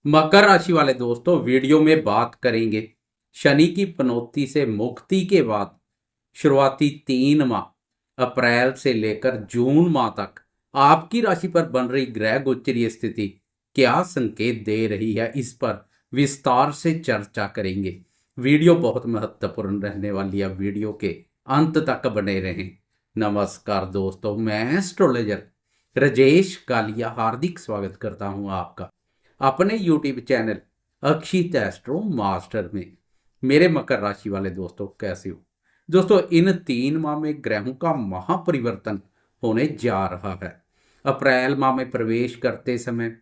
मकर राशि वाले दोस्तों, वीडियो में बात करेंगे शनि की पनौती से मुक्ति के बाद शुरुआती 3 माह अप्रैल से लेकर जून माह तक आपकी राशि पर बन रही ग्रह गोचरीय स्थिति क्या संकेत दे रही है। इस पर विस्तार से चर्चा करेंगे। वीडियो बहुत महत्वपूर्ण रहने वाली है, वीडियो के अंत तक बने रहें। नमस्कार दोस्तों, मैं एस्ट्रोलॉजर राजेश कालिया हार्दिक स्वागत करता हूं आपका अपने YouTube चैनल अक्षित एस्ट्रो मास्टर में। मेरे मकर राशि वाले दोस्तों, कैसे हो दोस्तों? इन 3 माह में ग्रहों का महापरिवर्तन होने जा रहा है। अप्रैल माह में प्रवेश करते समय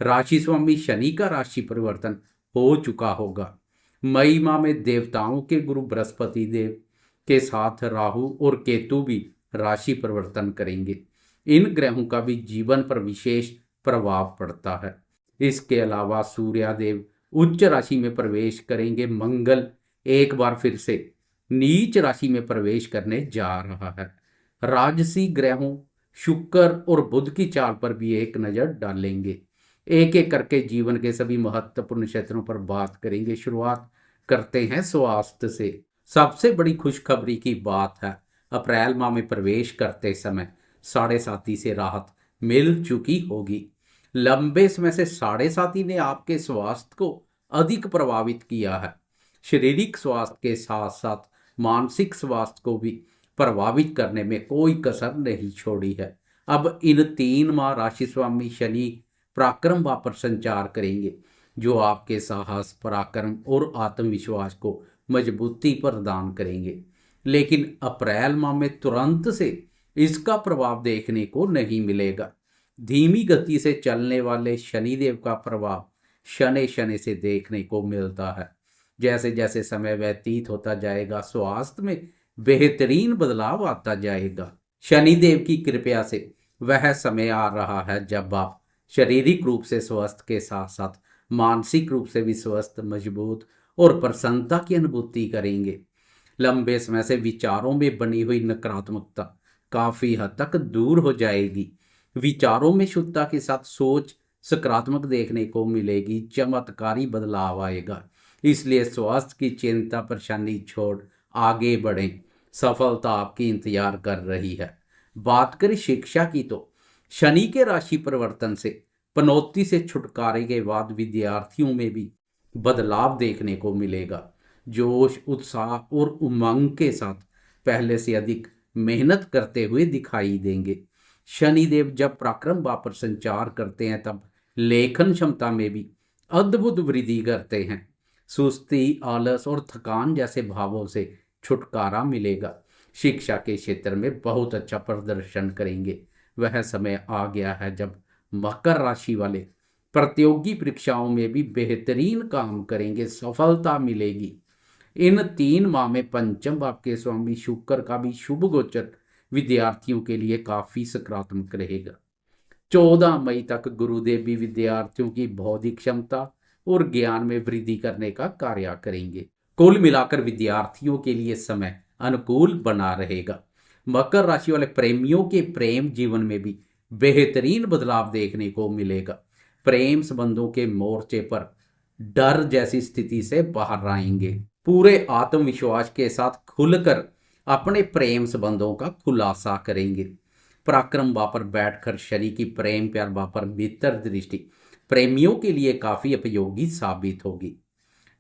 राशि स्वामी शनि का राशि परिवर्तन हो चुका होगा। मई माह में देवताओं के गुरु बृहस्पति देव के साथ राहु और केतु भी राशि परिवर्तन करेंगे। इन ग्रहों का भी जीवन पर विशेष प्रभाव पड़ता है। इसके अलावा सूर्यदेव उच्च राशि में प्रवेश करेंगे। मंगल एक बार फिर से नीच राशि में प्रवेश करने जा रहा है। राजसी ग्रहों शुक्र और बुध की चाल पर भी एक नजर डालेंगे। एक एक करके जीवन के सभी महत्वपूर्ण क्षेत्रों पर बात करेंगे। शुरुआत करते हैं स्वास्थ्य से। सबसे बड़ी खुशखबरी की बात है, अप्रैल माह में प्रवेश करते समय साढ़े साथी से राहत मिल चुकी होगी। लंबे समय से साढ़े साथी ने आपके स्वास्थ्य को अधिक प्रभावित किया है। शारीरिक स्वास्थ्य के साथ साथ मानसिक स्वास्थ्य को भी प्रभावित करने में कोई कसर नहीं छोड़ी है। अब इन 3 माह राशि स्वामी शनि पराक्रम भाव पर संचार करेंगे, जो आपके साहस, पराक्रम और आत्मविश्वास को मजबूती प्रदान करेंगे। लेकिन अप्रैल माह में तुरंत से इसका प्रभाव देखने को नहीं मिलेगा। धीमी गति से चलने वाले शनिदेव का प्रभाव शनि शनि से देखने को मिलता है। जैसे जैसे समय व्यतीत होता जाएगा, स्वास्थ्य में बेहतरीन बदलाव आता जाएगा। शनिदेव की कृपा से वह समय आ रहा है जब आप शारीरिक रूप से स्वस्थ के साथ साथ मानसिक रूप से भी स्वस्थ, मजबूत और प्रसन्नता की अनुभूति करेंगे। लंबे समय से विचारों में बनी हुई नकारात्मकता काफी हद तक दूर हो जाएगी। विचारों में शुद्धता के साथ सोच सकारात्मक देखने को मिलेगी। चमत्कारी बदलाव आएगा। इसलिए स्वास्थ्य की चिंता परेशानी छोड़ आगे बढ़ें। सफलता आपकी इंतजार कर रही है। बात करें शिक्षा की, तो शनि के राशि परिवर्तन से पनौती से छुटकारे के बाद विद्यार्थियों में भी बदलाव देखने को मिलेगा। जोश, उत्साह और उमंग के साथ पहले से अधिक मेहनत करते हुए दिखाई देंगे। शनिदेव जब पराक्रम भाव पर संचार करते हैं तब लेखन क्षमता में भी अद्भुत वृद्धि करते हैं। सुस्ती, आलस और थकान जैसे भावों से छुटकारा मिलेगा। शिक्षा के क्षेत्र में बहुत अच्छा प्रदर्शन करेंगे। वह समय आ गया है जब मकर राशि वाले प्रतियोगी परीक्षाओं में भी बेहतरीन काम करेंगे, सफलता मिलेगी। इन 3 माह में पंचम भाव के स्वामी शुक्र का भी शुभ गोचर विद्यार्थियों के लिए काफी सकारात्मक रहेगा। 14 मई तक गुरुदेव भी विद्यार्थियों की बौद्धिक क्षमता और ज्ञान में वृद्धि करने का कार्य करेंगे। कुल मिलाकर विद्यार्थियों के लिए समय अनुकूल बना रहेगा। मकर राशि वाले प्रेमियों के प्रेम जीवन में भी बेहतरीन बदलाव देखने को मिलेगा। प्रेम संबंधों के मोर्चे पर डर जैसी स्थिति से बाहर आएंगे। पूरे आत्मविश्वास के साथ खुलकर अपने प्रेम संबंधों का खुलासा करेंगे। पराक्रम भाव पर बैठकर शनि की प्रेम प्यार भाव पर मित्र दृष्टि प्रेमियों के लिए काफी उपयोगी साबित होगी।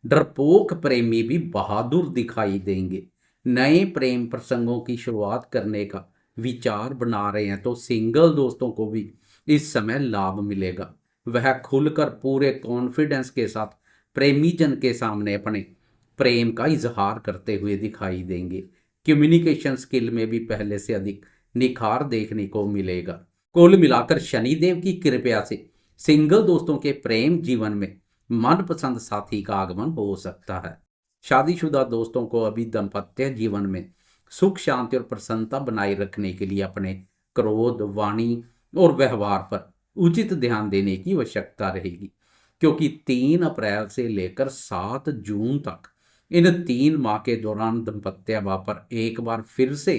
डरपोक प्रेमी भी बहादुर दिखाई देंगे। नए प्रेम प्रसंगों की शुरुआत करने का विचार बना रहे हैं तो सिंगल दोस्तों को भी इस समय लाभ मिलेगा। वह खुलकर पूरे कॉन्फिडेंस के साथ प्रेमी जन के सामने अपने प्रेम का इजहार करते हुए दिखाई देंगे। कम्युनिकेशन स्किल में भी पहले से अधिक निखार देखने को मिलेगा। कुल मिलाकर शनिदेव की कृपया से सिंगल दोस्तों के प्रेम जीवन में मनपसंद साथी का आगमन हो सकता है। शादीशुदा दोस्तों को अभी दाम्पत्य जीवन में सुख, शांति और प्रसन्नता बनाए रखने के लिए अपने क्रोध, वाणी और व्यवहार पर उचित ध्यान देने की आवश्यकता रहेगी, क्योंकि 3 अप्रैल से लेकर 7 जून तक इन 3 माह के दौरान दाम्पत्य भाव पर एक बार फिर से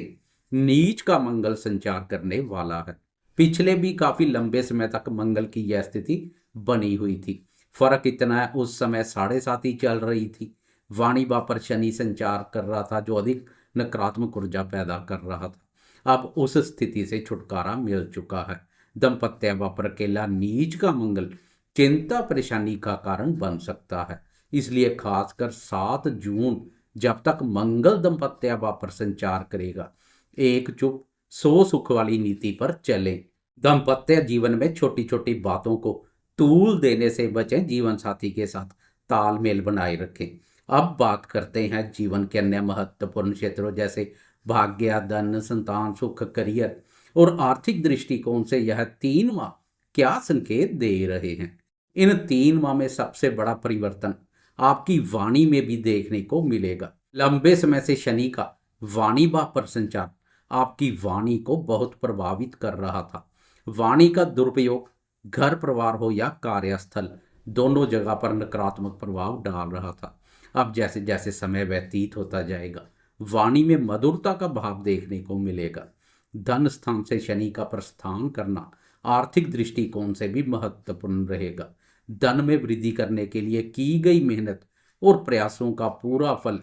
नीच का मंगल संचार करने वाला है। पिछले भी काफी लंबे समय तक मंगल की यह स्थिति बनी हुई थी। फर्क इतना है, उस समय 7.5 ही चल रही थी। वाणी बा पर शनि संचार कर रहा था, जो अधिक नकारात्मक ऊर्जा पैदा कर रहा था। अब उस स्थिति से छुटकारा मिल चुका है। दंपत्य बा पर अकेला नीच का मंगल चिंता परेशानी का कारण बन सकता है। इसलिए खासकर 7 जून, जब तक मंगल दंपत्य बा पर संचार करेगा, एक चुप सो सुख वाली नीति पर चलें। दाम्पत्य जीवन में छोटी छोटी बातों को तूल देने से बचें, जीवन साथी के साथ तालमेल बनाए रखें। अब बात करते हैं जीवन के अन्य महत्वपूर्ण क्षेत्रों जैसे भाग्य, धन, संतान, सुख, करियर और आर्थिक दृष्टिकोण से यह 3 माह क्या संकेत दे रहे हैं। इन 3 माह में सबसे बड़ा परिवर्तन आपकी वाणी में भी देखने को मिलेगा। लंबे समय से शनि का वाणी भाव पर संचार आपकी वाणी को बहुत प्रभावित कर रहा था। वाणी का दुरुपयोग घर परिवार हो या कार्यस्थल, दोनों जगह पर नकारात्मक प्रभाव डाल रहा था। अब जैसे जैसे समय व्यतीत होता जाएगा, वाणी में मधुरता का भाव देखने को मिलेगा। धन स्थान से शनि का प्रस्थान करना आर्थिक दृष्टिकोण से भी महत्वपूर्ण रहेगा। धन में वृद्धि करने के लिए की गई मेहनत और प्रयासों का पूरा फल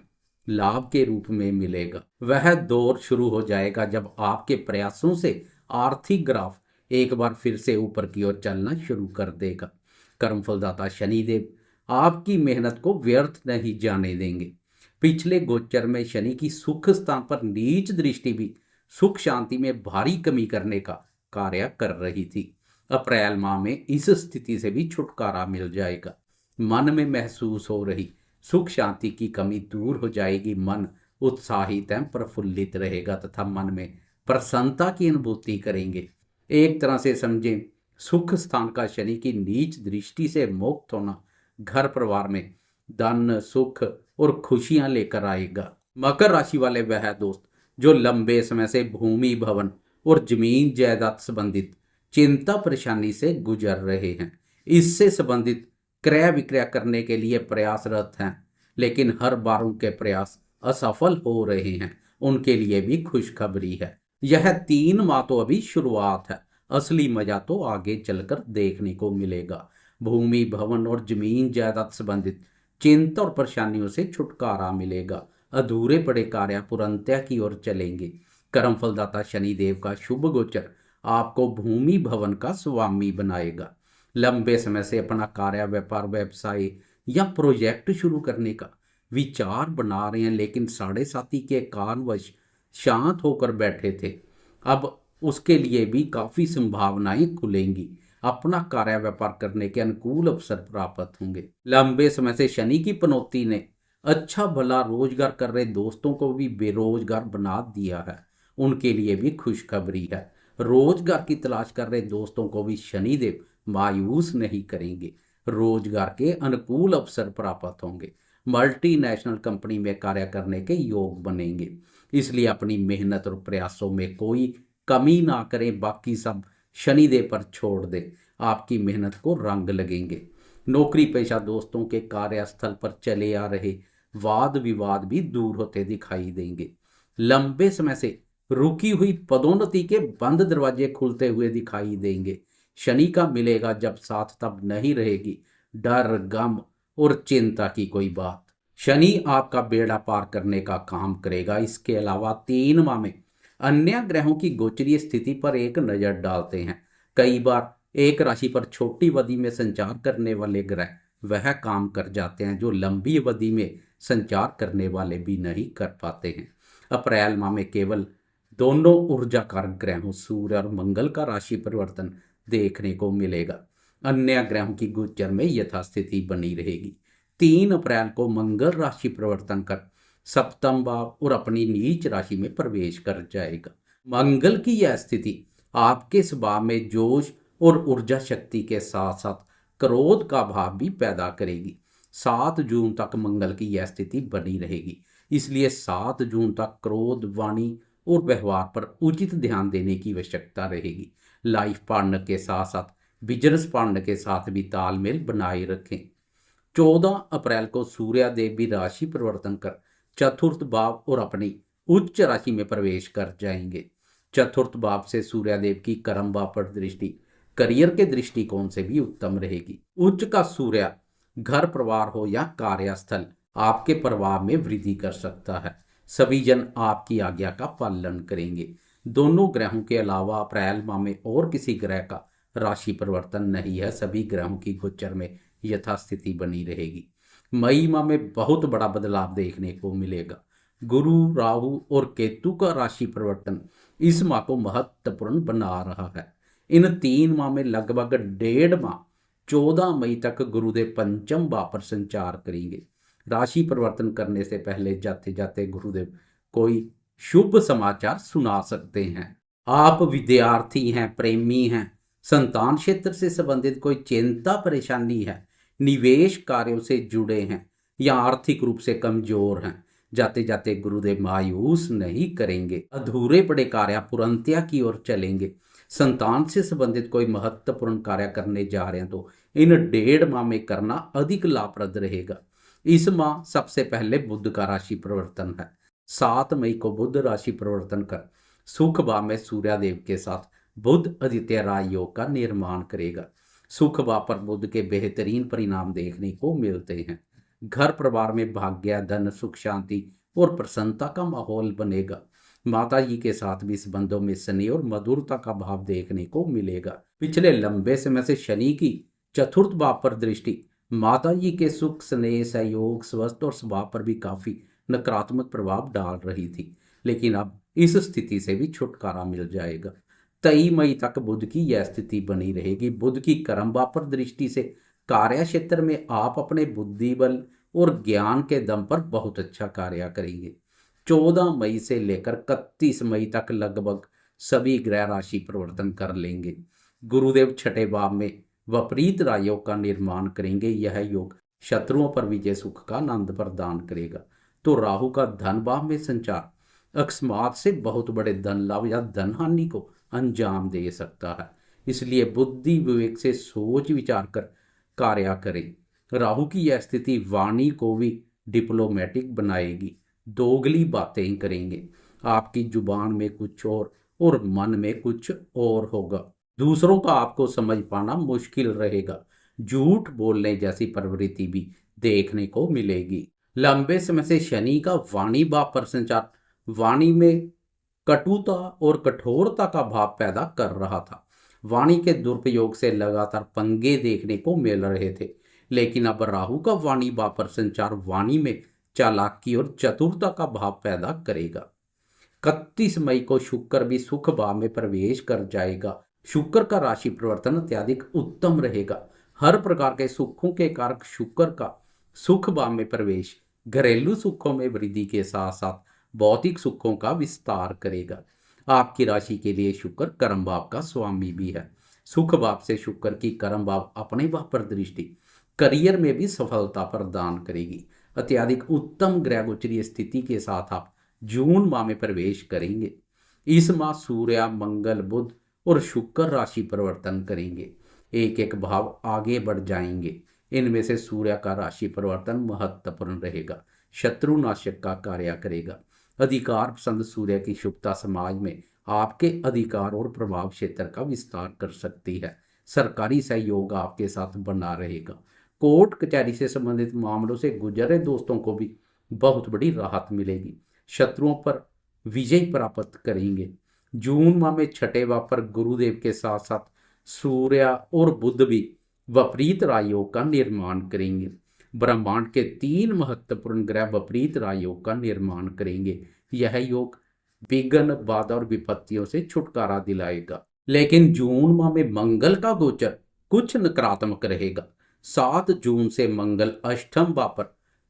लाभ के रूप में मिलेगा। वह दौर शुरू हो जाएगा जब आपके प्रयासों से आर्थिक ग्राफ एक बार फिर से ऊपर की ओर चलना शुरू कर देगा। कर्मफलदाता शनिदेव आपकी मेहनत को व्यर्थ नहीं जाने देंगे। पिछले गोचर में शनि की सुख स्थान पर नीच दृष्टि भी सुख शांति में भारी कमी करने का कार्य कर रही थी। अप्रैल माह में इस स्थिति से भी छुटकारा मिल जाएगा। मन में महसूस हो रही सुख शांति की कमी दूर हो जाएगी। मन उत्साहित एवं प्रफुल्लित रहेगा तथा मन में प्रसन्नता की अनुभूति करेंगे। एक तरह से समझें, सुख स्थान का शनि की नीच दृष्टि से मुक्त होना घर परिवार में धन, सुख और खुशियां लेकर आएगा। मकर राशि वाले वह दोस्त जो लंबे समय से भूमि, भवन और जमीन जायदाद संबंधित चिंता परेशानी से गुजर रहे हैं, इससे संबंधित क्रय विक्रय करने के लिए प्रयासरत हैं, लेकिन हर बार उनके प्रयास असफल हो रहे हैं, उनके लिए भी खुशखबरी है। यह 3 माह तो अभी शुरुआत है, असली मजा तो आगे चलकर देखने को मिलेगा। भूमि, भवन और जमीन जायदाद संबंधित चिंता और परेशानियों से छुटकारा मिलेगा। अधूरे पड़े कार्य पूर्णतः की ओर चलेंगे। कर्मफलदाता शनिदेव का शुभ गोचर आपको भूमि भवन का स्वामी बनाएगा। लंबे समय से अपना कार्य, व्यापार, व्यवसाय या प्रोजेक्ट शुरू करने का विचार बना रहे हैं, लेकिन 7.5 के कारणवश शांत होकर बैठे थे, अब उसके लिए भी काफ़ी संभावनाएं खुलेंगी। अपना कार्य व्यापार करने के अनुकूल अवसर प्राप्त होंगे। लंबे समय से शनि की पनौती ने अच्छा भला रोजगार कर रहे दोस्तों को भी बेरोजगार बना दिया है, उनके लिए भी खुशखबरी है। रोजगार की तलाश कर रहे दोस्तों को भी शनिदेव मायूस नहीं करेंगे, रोजगार के अनुकूल अवसर प्राप्त होंगे। मल्टीनेशनल कंपनी में कार्य करने के योग बनेंगे, इसलिए अपनी मेहनत और प्रयासों में कोई कमी ना करें, बाकी सब शनिदेव पर छोड़ दें, आपकी मेहनत को रंग लगेंगे। नौकरी पेशा दोस्तों के कार्यस्थल पर चले आ रहे वाद विवाद भी दूर होते दिखाई देंगे। लंबे समय से रुकी हुई पदोन्नति के बंद दरवाजे खुलते हुए दिखाई देंगे। शनि का मिलेगा जब साथ तब नहीं रहेगी डर, गम और चिंता की कोई बात। शनि आपका बेड़ा पार करने का काम करेगा। इसके अलावा 3 माह में अन्य ग्रहों की गोचरीय स्थिति पर एक नजर डालते हैं। कई बार एक राशि पर छोटी अवधि में संचार करने वाले ग्रह वह काम कर जाते हैं जो लंबी अवधि में संचार करने वाले भी नहीं कर पाते हैं। अप्रैल माह में केवल दोनों ऊर्जा कारक ग्रहों सूर्य और मंगल का राशि परिवर्तन देखने को मिलेगा। अन्य ग्रहों की गोचर में यथास्थिति बनी रहेगी। 3 अप्रैल को मंगल राशि परिवर्तन कर सप्तम भाव और अपनी नीच राशि में प्रवेश कर जाएगा। मंगल की यह स्थिति आपके स्वभाव में जोश और ऊर्जा शक्ति के साथ साथ क्रोध का भाव भी पैदा करेगी। 7 जून तक मंगल की यह स्थिति बनी रहेगी, इसलिए 7 जून तक क्रोध, वाणी और व्यवहार पर उचित ध्यान देने की आवश्यकता रहेगी। लाइफ पार्टनर के साथ साथ बिजनेस पार्टनर के साथ भी तालमेल बनाए रखें। 14 अप्रैल को सूर्यदेव भी राशि परिवर्तन कर चतुर्थ भाव और अपनी उच्च राशि में प्रवेश कर जाएंगे। चतुर्थ भाव से सूर्यदेव की कर्म भाव पर दृष्टि करियर के दृष्टिकोण से भी उत्तम रहेगी। उच्च का सूर्य घर परिवार हो या कार्यस्थल आपके प्रभाव में वृद्धि कर सकता है। सभी जन आपकी आज्ञा का पालन करेंगे। दोनों ग्रहों के अलावा अप्रैल माह में और किसी ग्रह का राशि परिवर्तन नहीं है। सभी ग्रहों की गोचर में यथास्थिति बनी रहेगी। मई माह में बहुत बड़ा बदलाव देखने को मिलेगा। गुरु, राहु और केतु का राशि परिवर्तन इस माह को महत्वपूर्ण बना रहा है। इन 3 माह में लगभग 1.5 माह 14 मई तक गुरुदेव पंचम भाव पर संचार करेंगे। राशि परिवर्तन करने से पहले जाते जाते गुरुदेव कोई शुभ समाचार सुना सकते हैं। आप विद्यार्थी हैं, प्रेमी हैं, संतान क्षेत्र से संबंधित कोई चिंता परेशानी है, निवेश कार्यों से जुड़े हैं या आर्थिक रूप से कमजोर हैं, जाते जाते गुरुदेव मायूस नहीं करेंगे। अधूरे पड़े कार्य पूर्णतया की ओर चलेंगे। संतान से संबंधित कोई महत्वपूर्ण कार्य करने जा रहे हैं तो इन 1.5 माह में करना अधिक लाभप्रद रहेगा। इस माह सबसे पहले बुध का राशि परिवर्तन है। 7 मई को बुध राशि परिवर्तन कर सुख भाव में सूर्यदेव के साथ बुध आदित्य राय योग का निर्माण करेगा। सुख भाव पर बुध के बेहतरीन परिणाम देखने को मिलते हैं। घर परिवार में भाग्य, धन, सुख, शांति और प्रसन्नता का माहौल बनेगा। माता जी के साथ भी संबंधों में स्नेह और मधुरता का भाव देखने को मिलेगा। पिछले लंबे समय से शनि की चतुर्थ भाव पर दृष्टि माता जी के सुख, स्नेह, सहयोग, स्वस्थ और स्वभाव पर भी काफी नकारात्मक प्रभाव डाल रही थी, लेकिन अब इस स्थिति से भी छुटकारा मिल जाएगा। 23 मई तक बुध की यह स्थिति बनी रहेगी। बुध की कर्म भाव पर दृष्टि से कार्य क्षेत्र में आप अपने बुद्धि बल और ज्ञान के दम पर बहुत अच्छा कार्य करेंगे। 14 मई से लेकर 31 मई तक लगभग सभी ग्रह राशि परिवर्तन कर लेंगे। गुरुदेव छठे भाव में विपरीत राजयोग का निर्माण करेंगे। यह योग शत्रुओं पर विजय, सुख का आनंद प्रदान करेगा। तो राहु का धन भाव में संचार अकस्मात से बहुत बड़े धन लाभ या धन हानि को अंजाम दे सकता है, इसलिए बुद्धि विवेक से सोच विचार कर कार्य करें। राहु की यह स्थिति वाणी को भी डिप्लोमेटिक बनाएगी। दोगली बातें करेंगे। आपकी जुबान में कुछ और मन में कुछ और होगा। दूसरों का आपको समझ पाना मुश्किल रहेगा। झूठ बोलने जैसी प्रवृत्ति भी देखने को मिलेगी। लंबे समय से शनि का वाणी भाव पर संचार वाणी में कटुता और कठोरता का भाव पैदा कर रहा था। वाणी के दुरुपयोग से लगातार पंगे देखने को मिल रहे थे, लेकिन अब राहु का वाणी भाव पर संचार वाणी में चालाकी और चतुरता का भाव पैदा करेगा। 31 मई को शुक्र भी सुख भाव में प्रवेश कर जाएगा। शुक्र का राशि परिवर्तन अत्यधिक उत्तम रहेगा। हर प्रकार के सुखों के कारक शुक्र का सुख भाव में प्रवेश घरेलू सुखों में वृद्धि के साथ साथ भौतिक सुखों का विस्तार करेगा। आपकी राशि के लिए शुक्र कर्म भाव का स्वामी भी है। सुख भाव से शुक्र की कर्म भाव अपने भाव पर दृष्टि करियर में भी सफलता प्रदान करेगी। अत्यधिक उत्तम ग्रह गोचरीय स्थिति के साथ आप जून माह में प्रवेश करेंगे। इस माह सूर्य, मंगल, बुध और शुक्र राशि परिवर्तन करेंगे। एक एक भाव आगे बढ़ जाएंगे। इनमें से सूर्य का राशि परिवर्तन महत्वपूर्ण रहेगा। शत्रुनाशक का कार्य करेगा। अधिकार पसंद सूर्य की शुभता समाज में आपके अधिकार और प्रभाव क्षेत्र का विस्तार कर सकती है। सरकारी सहयोग आपके साथ बना रहेगा। कोर्ट कचहरी से संबंधित मामलों से गुजरे दोस्तों को भी बहुत बड़ी राहत मिलेगी। शत्रुओं पर विजय प्राप्त करेंगे। जून माह में छठे भाव पर गुरुदेव के साथ साथ सूर्य और बुध भी विपरीत राजयोग का निर्माण करेंगे। ब्रह्मांड के 3 महत्वपूर्ण ग्रह विपरीत राजयोग का निर्माण करेंगे। यह योग विघ्न, बाधा और विपत्तियों से छुटकारा दिलाएगा। लेकिन जून माह में मंगल का गोचर कुछ नकारात्मक रहेगा। 7 जून से मंगल अष्टम भाव पर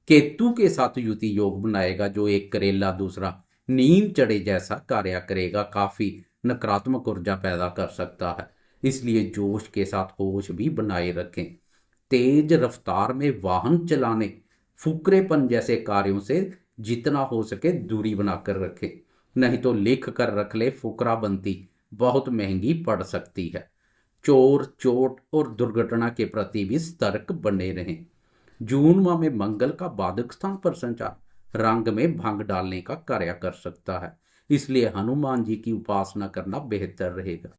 केतु के साथ युति योग बनाएगा, जो एक करेला दूसरा नीम चढ़े जैसा कार्य करेगा। काफी नकारात्मक ऊर्जा पैदा कर सकता है, इसलिए जोश के साथ होश भी बनाए रखें। तेज रफ्तार में वाहन चलाने, फुकरेपन जैसे कार्यों से जितना हो सके दूरी बनाकर रखें, नहीं तो लिख कर रख ले, फुकराबंदी बहुत महंगी पड़ सकती है। चोर, चोट और दुर्घटना के प्रति भी सतर्क बने रहें। जून माह में मंगल का बाधक स्थान पर संचार रंग में भंग डालने का कार्य कर सकता है, इसलिए हनुमान जी की उपासना करना बेहतर रहेगा।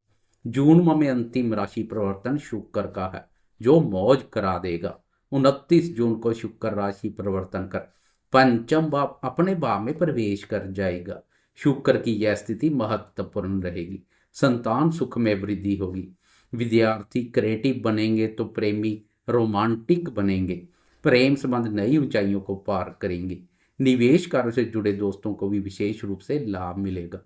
जून माह में अंतिम राशि परिवर्तन शुक्र का है जो मौज करा देगा। 29 जून को शुक्र राशि परिवर्तन कर पंचम भाव अपने भाव में प्रवेश कर जाएगा। शुक्र की यह स्थिति महत्वपूर्ण रहेगी। संतान सुख में वृद्धि होगी। विद्यार्थी क्रिएटिव बनेंगे तो प्रेमी रोमांटिक बनेंगे। प्रेम संबंध नई ऊंचाइयों को पार करेंगे। निवेश कार्य से जुड़े दोस्तों को भी विशेष रूप से लाभ मिलेगा।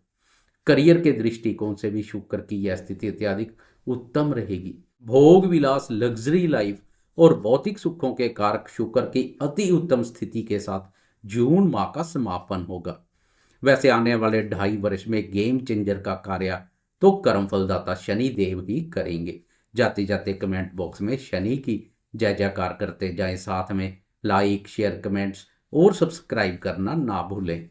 करियर के दृष्टिकोण से भी शुक्र की यह स्थिति अत्यधिक उत्तम रहेगी। भोग विलास, लग्जरी लाइफ और भौतिक सुखों के कारक शुक्र की अति उत्तम स्थिति के साथ जून माह का समापन होगा। वैसे आने वाले 2.5 वर्ष में गेम चेंजर का कार्य तो कर्म फलदाता शनि देव ही करेंगे। जाते जाते कमेंट बॉक्स में शनि की जय जयकार करते जाएं। साथ में लाइक, शेयर, कमेंट्स और सब्सक्राइब करना ना भूलें।